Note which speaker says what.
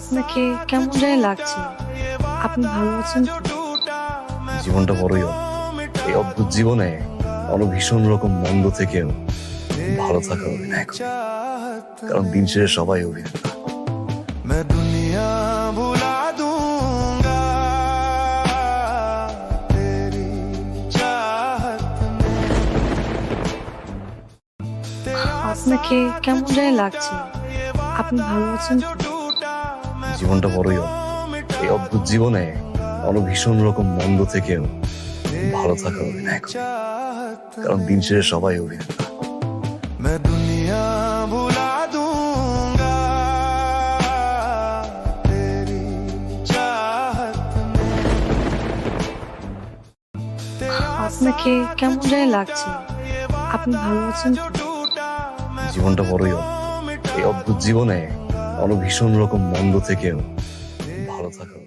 Speaker 1: আপনাকে কেমন জানি লাগছে? আপনি ভালো আছেন তো?
Speaker 2: জীবনটা বড়ই এই অদ্ভুত জীবনে ভীষণ রকম মন্দ থেকেও ভালো থাকার অভিনয় করি। কারণ দিন শেষে সবাই অভিনেতা।
Speaker 3: मैं दुनिया भुला दूंगा तेरी चाहत में तेरा
Speaker 1: আপনাকে কেমন জানি লাগছে? আপনি ভালো আছেন তো?
Speaker 2: জীবনটা বড়ই এই অদ্ভুত জীবনে ভীষণ রকম মন্দ থেকেও ভালো থাকার অভিনয় করি। কারণ দিন শেষে সবাই অভিনেতা।
Speaker 3: मैं दुनिया भुला दूंगा तेरी चाहत में तेरा
Speaker 1: আপনাকে কেমন জানি লাগছে? আপনি ভালো আছেন তো?
Speaker 2: জীবনটা বড়ই এই অদ্ভুত জীবনে ভীষণ রকম মন্দ থেকেও ভালো থাকার